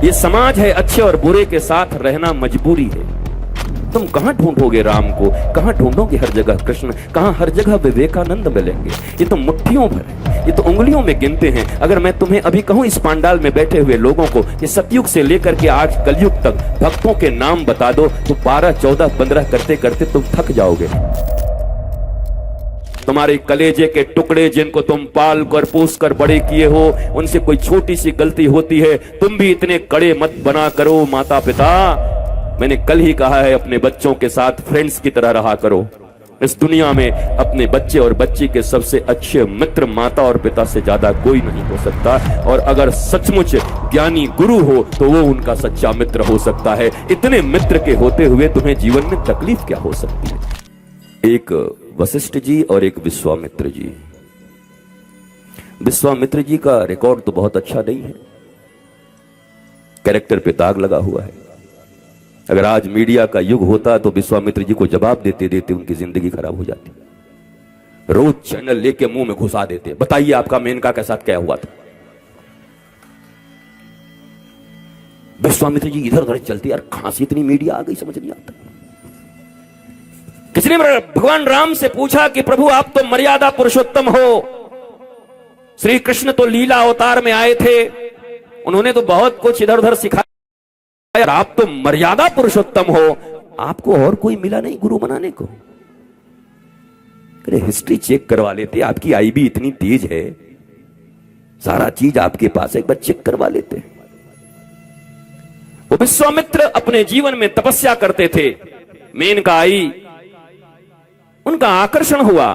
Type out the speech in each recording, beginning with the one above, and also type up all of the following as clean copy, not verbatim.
ये समाज है, अच्छे और बुरे के साथ रहना मजबूरी है। तुम कहां ढूंढोगे राम को, कहां ढूंढोगे हर जगह कृष्ण, कहां हर जगह विवेकानंद मिलेंगे। ये तो मुट्ठियों भर है, ये तो उंगलियों में गिनते हैं। अगर मैं तुम्हें अभी कहूं इस पांडाल में बैठे हुए लोगों को कि सतयुग से लेकर के आज कलयुग तक भक्तों के नाम बता दो, तो 12, 14, 15 करते करते तुम थक जाओगे। तुम्हारे कलेजे के टुकड़े जिनको तुम पाल कर पोस कर बड़े किए हो, उनसे कोई छोटी सी गलती होती है, तुम भी इतने कड़े मत बना करो माता पिता। मैंने कल ही कहा है, अपने बच्चों के साथ फ्रेंड्स की तरह रहा करो। इस दुनिया में अपने बच्चे और बच्ची के सबसे अच्छे मित्र माता और पिता से ज्यादा कोई नहीं हो सकता। और अगर सचमुच ज्ञानी गुरु हो तो वो उनका सच्चा मित्र हो सकता है। इतने मित्र के होते हुए तुम्हें जीवन में तकलीफ क्या हो सकती है। एक वशिष्ठ जी और एक विश्वामित्र जी। विश्वामित्र जी का रिकॉर्ड तो बहुत अच्छा नहीं है, कैरेक्टर पे दाग लगा हुआ है। अगर आज मीडिया का युग होता तो विश्वामित्र जी को जवाब देते देते उनकी जिंदगी खराब हो जाती। रोज चैनल लेके मुंह में घुसा देते, बताइए आपका मेनका के साथ क्या हुआ था। विश्वामित्र जी इधर उधर चलते, यार कहां से इतनी मीडिया आ गई समझ नहीं आता। किसी ने भगवान राम से पूछा कि प्रभु आप तो मर्यादा पुरुषोत्तम हो, श्री कृष्ण तो लीला अवतार में आए थे, उन्होंने तो बहुत कुछ इधर उधर सिखाया, यार आप तो मर्यादा पुरुषोत्तम हो, आपको और कोई मिला नहीं गुरु बनाने को। अरे हिस्ट्री चेक करवा लेते, आपकी आईबी इतनी तेज है, सारा चीज आपके पास है, एक बार चेक करवा लेते। वो विश्वामित्र अपने जीवन में तपस्या करते थे, मेनका आई, उनका आकर्षण हुआ,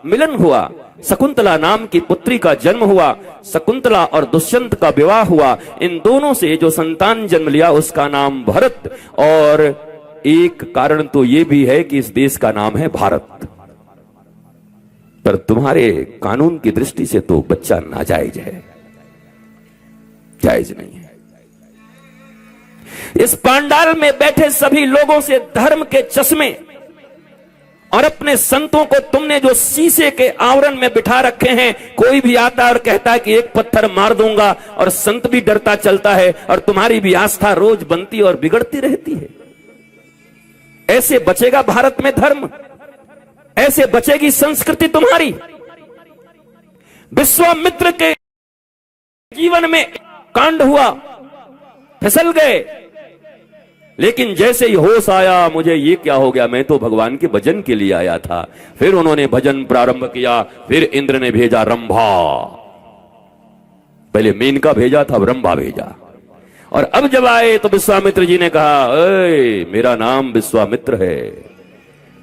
मिलन हुआ, शकुंतला नाम की पुत्री का जन्म हुआ, शकुंतला और दुष्यंत का विवाह हुआ। इन दोनों से जो संतान जन्म लिया उसका नाम भरत, और एक कारण तो यह भी है कि इस देश का नाम है भारत। पर तुम्हारे कानून की दृष्टि से तो बच्चा नाजायज है, जायज नहीं है। इस पांडाल में बैठे सभी लोगों से धर्म के चश्मे और अपने संतों को तुमने जो शीशे के आवरण में बिठा रखे हैं, कोई भी आता और कहता है कि एक पत्थर मार दूंगा, और संत भी डरता चलता है, और तुम्हारी भी आस्था रोज बनती और बिगड़ती रहती है। ऐसे बचेगा भारत में धर्म, ऐसे बचेगी संस्कृति तुम्हारी। विश्वामित्र के जीवन में कांड हुआ, फिसल गए, लेकिन जैसे ही होश आया, मुझे ये क्या हो गया, मैं तो भगवान के भजन के लिए आया था। फिर उन्होंने भजन प्रारंभ किया। फिर इंद्र ने भेजा रंभा, पहले मेनका भेजा था, अब रंभा भेजा। और अब जब आए तो विश्वामित्र जी ने कहा, मेरा नाम विश्वामित्र है,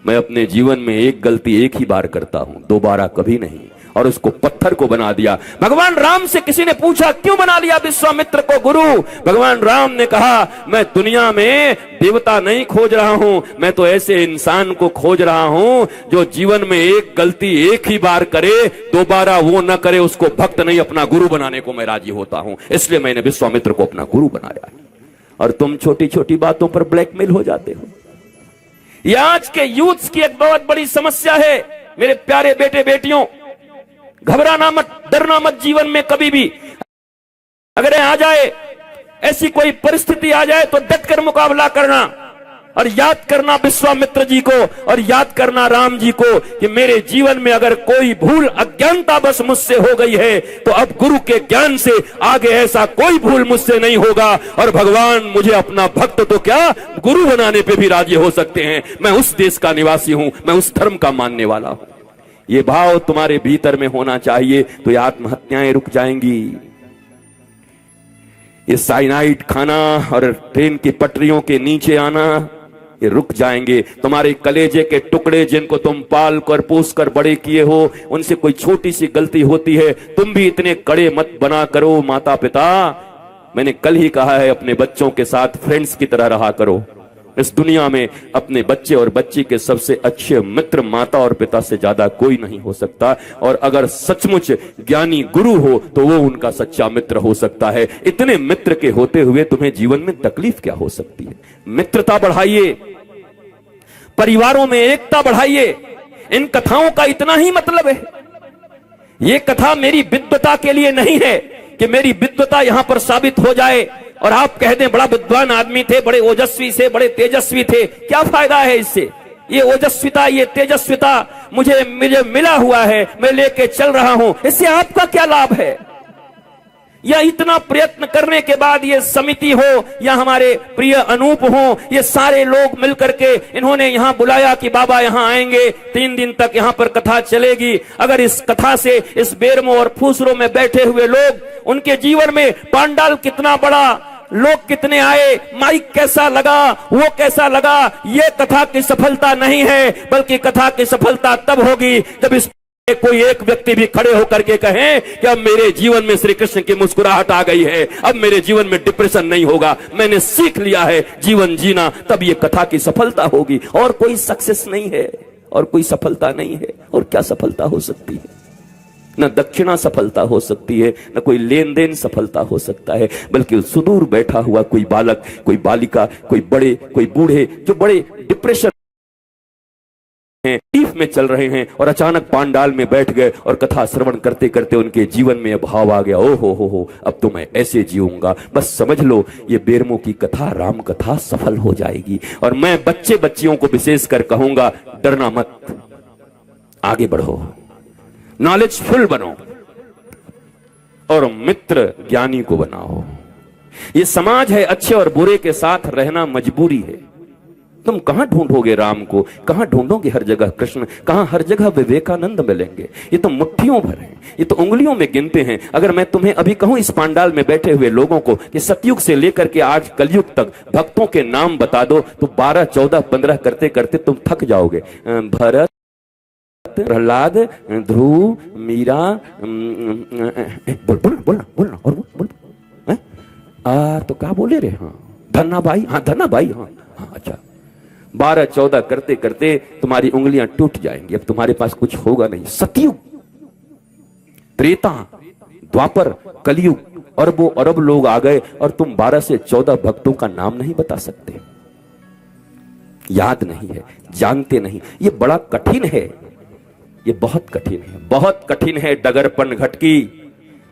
मैं अपने जीवन में एक गलती एक ही बार करता हूं, दोबारा कभी नहीं। और उसको पत्थर को बना दिया। भगवान राम से किसी ने पूछा क्यों बना लिया विश्वामित्र को गुरु। भगवान राम ने कहा, मैं दुनिया में देवता नहीं खोज रहा हूं, मैं तो ऐसे इंसान को खोज रहा हूं जो जीवन में एक गलती एक ही बार करे, दोबारा वो न करे, उसको भक्त नहीं अपना गुरु बनाने को मैं राजी होता हूं। इसलिए मैंने विश्वामित्र को अपना गुरु बनाया। और तुम छोटी छोटी बातों पर ब्लैकमेल हो जाते हो। यह आज के यूथ की एक बहुत बड़ी समस्या है। मेरे प्यारे बेटे बेटियों, घबराना मत, डरना मत जीवन में कभी भी। अगर आ जाए, ऐसी कोई परिस्थिति आ जाए, तो डट कर मुकाबला करना, और याद करना विश्वामित्र जी को, और याद करना राम जी को कि मेरे जीवन में अगर कोई भूल अज्ञानता बस मुझसे हो गई है, तो अब गुरु के ज्ञान से आगे ऐसा कोई भूल मुझसे नहीं होगा। और भगवान मुझे अपना भक्त तो क्या, गुरु बनाने पे भी राजी हो सकते हैं। मैं उस देश का निवासी हूं, मैं उस धर्म का मानने वाला हूं। ये भाव तुम्हारे भीतर में होना चाहिए, तो ये आत्महत्याएं रुक जाएंगी। ये साइनाइड खाना और ट्रेन की पटरियों के नीचे आना, ये रुक जाएंगे। तुम्हारे कलेजे के टुकड़े जिनको तुम पाल कर पोस कर बड़े किए हो, उनसे कोई छोटी सी गलती होती है, तुम भी इतने कड़े मत बना करो माता पिता। मैंने कल ही कहा है, अपने बच्चों के साथ फ्रेंड्स की तरह रहा करो। इस दुनिया में अपने बच्चे और बच्ची के सबसे अच्छे मित्र माता और पिता से ज्यादा कोई नहीं हो सकता। और अगर सचमुच ज्ञानी गुरु हो तो वो उनका सच्चा मित्र हो सकता है। इतने मित्र के होते हुए तुम्हें जीवन में तकलीफ क्या हो सकती है। मित्रता बढ़ाइए, परिवारों में एकता बढ़ाइए। इन कथाओं का इतना ही मतलब है। ये कथा मेरी विद्वता के लिए नहीं है, कि मेरी विद्वता यहां पर साबित हो जाए और आप कह दें बड़ा विद्वान आदमी थे, बड़े ओजस्वी से, बड़े तेजस्वी थे, क्या फायदा है इससे? ये ओजस्विता, ये तेजस्विता मुझे मिला हुआ है, मैं लेके चल रहा हूं, इससे आपका क्या लाभ है? या इतना प्रयत्न करने के बाद ये समिति हो या हमारे प्रिय अनूप हो, ये सारे लोग मिलकर के इन्होंने यहां बुलाया कि बाबा यहां आएंगे, 3 दिन तक यहां पर कथा चलेगी। अगर इस कथा से इस बेरमो और फूसरों में बैठे हुए लोग, उनके जीवन में पांडाल कितना बड़ा, लोग कितने आए, माइक कैसा लगा, वो कैसा लगा, ये कथा की सफलता नहीं है, बल्कि कथा की सफलता तब होगी जब इस कोई एक व्यक्ति भी खड़े होकर के कहे कि अब मेरे जीवन में श्री कृष्ण की मुस्कुराहट आ गई है, अब मेरे जीवन में डिप्रेशन नहीं होगा, मैंने सीख लिया है जीवन जीना, तब ये कथा की सफलता होगी। और कोई सक्सेस नहीं है, और कोई सफलता नहीं है। और क्या सफलता हो सकती है? न दक्षिणा सफलता हो सकती है, न कोई लेन देन सफलता हो सकता है, बल्कि सुदूर बैठा हुआ कोई बालक, कोई बालिका, कोई बड़े, कोई बूढ़े, जो बड़े डिप्रेशन टीफ में चल रहे हैं और अचानक पांडाल में बैठ गए और कथा श्रवण करते करते उनके जीवन में भाव आ गया, ओ हो, अब तो मैं ऐसे जीऊंगा। बस समझ लो ये बेरमो की कथा, राम कथा सफल हो जाएगी। और मैं बच्चे बच्चियों को विशेषकर कहूंगा, डरना मत, आगे बढ़ो, नॉलेजफुल बनो और मित्र ज्ञानी को बनाओ। ये समाज है, अच्छे और बुरे के साथ रहना मजबूरी है। तुम कहां ढूंढोगे राम को, कहां ढूंढोगे हर जगह कृष्ण, कहां हर जगह विवेकानंद मिलेंगे? ये तो मुट्ठियों भर हैं, ये तो उंगलियों में गिनते हैं। अगर मैं तुम्हें अभी कहूं इस पांडाल में बैठे हुए लोगों को कि सतयुग से लेकर के आज कलयुग तक भक्तों के नाम बता दो, तो 12, 14, 15 करते करते तुम थक जाओगे। भरत, प्रहलाद, ध्रुव, मीरा, बोलना और बोल। तो क्या बोले रे? हाँ, धन्नाबाई, हाँ धन्नाबाई, हाँ अच्छा। 12, 14 करते करते तुम्हारी उंगलियां टूट जाएंगी, अब तुम्हारे पास कुछ होगा नहीं। सतयुग, त्रेता, द्वापर, कलयुग, अरबों अरब लोग आ गए और तुम 12 से 14 भक्तों का नाम नहीं बता सकते, याद नहीं है, जानते नहीं। ये बड़ा कठिन है, ये बहुत कठिन है, बहुत कठिन है डगरपन घटकी।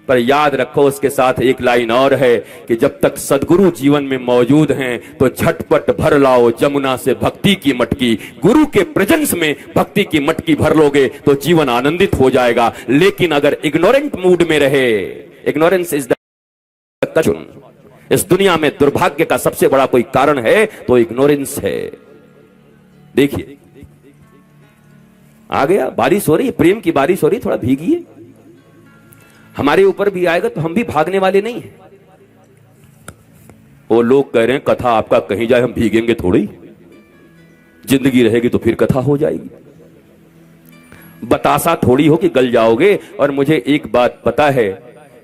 पर याद रखो उसके साथ एक लाइन और है कि जब तक सदगुरु जीवन में मौजूद हैं तो झटपट भर लाओ जमुना से भक्ति की मटकी। गुरु के प्रेजेंस में भक्ति की मटकी भर लोगे तो जीवन आनंदित हो जाएगा। लेकिन अगर इग्नोरेंट मूड में रहे, इग्नोरेंस इज द कचुन, इस दुनिया में दुर्भाग्य का सबसे बड़ा कोई कारण है तो इग्नोरेंस है। देखिए आ गया, बारिश हो रही है, प्रेम की बारिश हो रही, थोड़ा भीगिए। हमारे ऊपर भी आएगा तो हम भी भागने वाले नहीं हैं। वो लोग कह रहे हैं कथा आपका कहीं जाए, हम भीगेंगे थोड़ी, जिंदगी रहेगी तो फिर कथा हो जाएगी। बतासा थोड़ी हो कि गल जाओगे। और मुझे एक बात पता है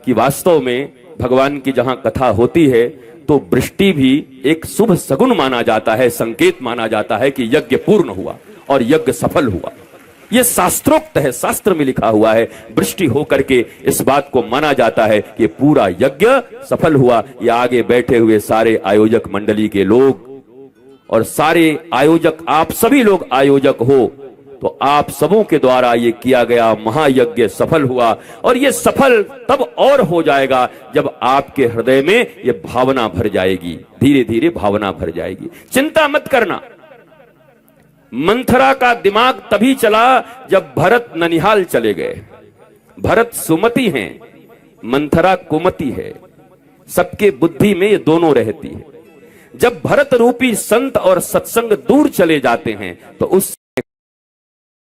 कि वास्तव में भगवान की जहां कथा होती है तो वृष्टि भी एक शुभ सगुन माना जाता है, संकेत माना जाता है कि यज्ञ पूर्ण हुआ और यज्ञ सफल हुआ। ये शास्त्रोक्त है, शास्त्र में लिखा हुआ है। वृष्टि होकर के इस बात को माना जाता है कि पूरा यज्ञ सफल हुआ। ये आगे बैठे हुए सारे आयोजक मंडली के लोग और सारे आयोजक, आप सभी लोग आयोजक हो, तो आप सबों के द्वारा ये किया गया महायज्ञ सफल हुआ। और ये सफल तब और हो जाएगा जब आपके हृदय में ये भावना भर जाएगी, धीरे धीरे भावना भर जाएगी। चिंता मत करना, मंथरा का दिमाग तभी चला जब भरत ननिहाल चले गए। भरत सुमति हैं, मंथरा कुमति है, सबके बुद्धि में ये दोनों रहती है। जब भरत रूपी संत और सत्संग दूर चले जाते हैं तो उस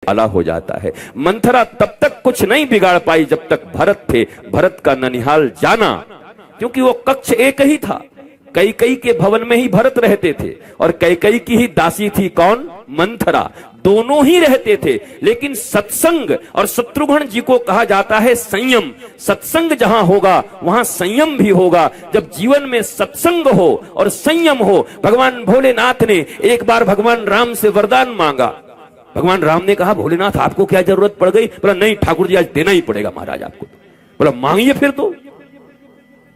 आला हो जाता है। मंथरा तब तक कुछ नहीं बिगाड़ पाई जब तक भरत थे। भरत का ननिहाल जाना, क्योंकि वो कक्ष एक ही था, कैकेयी के भवन में ही भरत रहते थे और कैकेयी की ही दासी थी कौन? मंथरा। दोनों ही रहते थे, लेकिन सत्संग, और शत्रुघ्न जी को कहा जाता है संयम। सत्संग जहां होगा वहां संयम भी होगा। जब जीवन में सत्संग हो और संयम हो, भगवान भोलेनाथ ने एक बार भगवान राम से वरदान मांगा। भगवान राम ने कहा भोलेनाथ आपको क्या जरूरत पड़ गई? बोला नहीं ठाकुर जी आज देना ही पड़ेगा महाराज आपको। बोला मांगिए फिर तो।